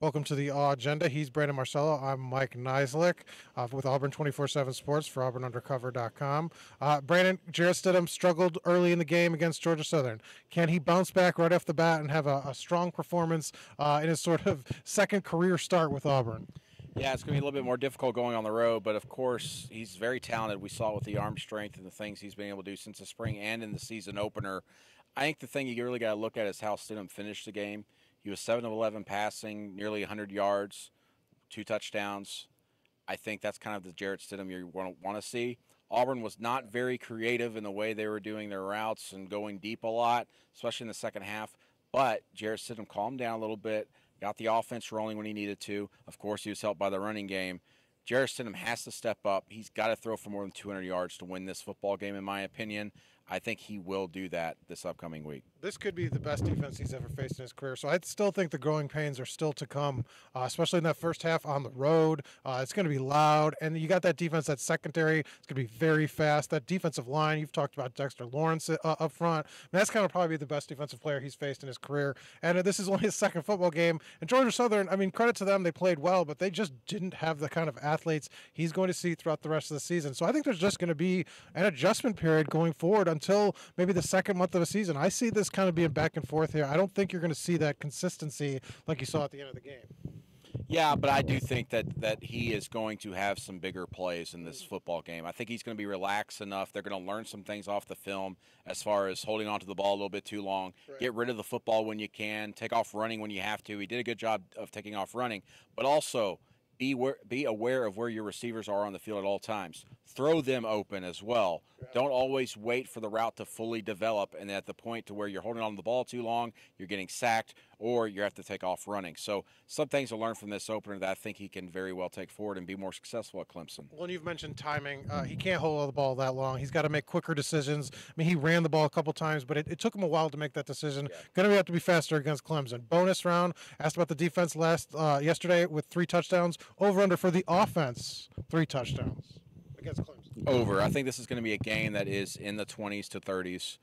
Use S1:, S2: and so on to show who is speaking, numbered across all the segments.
S1: Welcome to the AUgenda. He's Brandon Marcello. I'm Mike Neislick with Auburn 24/7 Sports for AuburnUndercover.com. Brandon, Jarrett Stidham struggled early in the game against Georgia Southern. Can he bounce back right off the bat and have a strong performance in his sort of second career start with Auburn?
S2: Yeah, it's going to be a little bit more difficult going on the road, but of course, he's very talented. We saw it with the arm strength and the things he's been able to do since the spring and in the season opener. I think the thing you really got to look at is how Stidham finished the game. He was 7 of 11 passing, nearly 100 yards, 2 touchdowns. I think that's kind of the Jarrett Stidham you want to see. Auburn was not very creative in the way they were doing their routes and going deep a lot, especially in the second half. But Jarrett Stidham calmed down a little bit, got the offense rolling when he needed to. Of course, he was helped by the running game. Jarrett Stidham has to step up. He's got to throw for more than 200 yards to win this football game, in my opinion. I think he will do that this upcoming week.
S1: This could be the best defense he's ever faced in his career. So I still think the growing pains are still to come, especially in that first half on the road. It's going to be loud. And you got that defense, that secondary. It's going to be very fast. That defensive line, you've talked about Dexter Lawrence up front. That's kind of probably the best defensive player he's faced in his career. And this is only his second football game. And Georgia Southern, I mean, credit to them. They played well, but they just didn't have the kind of athletes he's going to see throughout the rest of the season. So I think there's just going to be an adjustment period going forward until maybe the second month of the season. I see this kind of being back and forth here. I don't think you're going to see that consistency like you saw at the end of the game.
S2: Yeah, but I do think that he is going to have some bigger plays in this football game. I think he's going to be relaxed enough. They're going to learn some things off the film as far as holding on to the ball a little bit too long. Right. Get rid of the football when you can. Take off running when you have to. He did a good job of taking off running, but also be aware of where your receivers are on the field at all times. Throw them open as well. Yeah. Don't always wait for the route to fully develop and at the point to where you're holding on to the ball too long, you're getting sacked, or you have to take off running. So some things to learn from this opener that I think he can very well take forward and be more successful at Clemson.
S1: Well, you've mentioned timing. He can't hold the ball that long. He's got to make quicker decisions. I mean, he ran the ball a couple times, but it took him a while to make that decision. Yeah. Going to have to be faster against Clemson. Bonus round, asked about the defense yesterday with 3 touchdowns. Over-under for the offense, 3 touchdowns against Clemson.
S2: Over. I think this is going to be a game that is in the 20s to 30s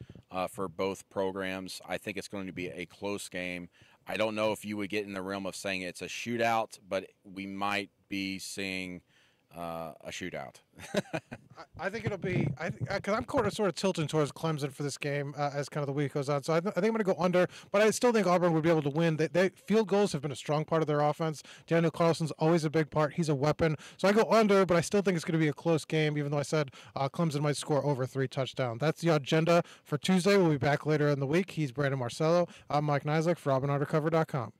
S2: for both programs. I think it's going to be a close game. I don't know if you would get in the realm of saying it's a shootout, but we might be seeing a shootout.
S1: I think it'll be because I'm sort of tilting towards Clemson for this game as kind of the week goes on. So I think I'm going to go under, but I still think Auburn would be able to win. Field goals have been a strong part of their offense. Daniel Carlson's always a big part. He's a weapon. So I go under, but I still think it's going to be a close game, even though I said Clemson might score over 3 touchdowns. That's the agenda for Tuesday. We'll be back later in the week. He's Brandon Marcello. I'm Mike Neislick for AuburnUndercover.com.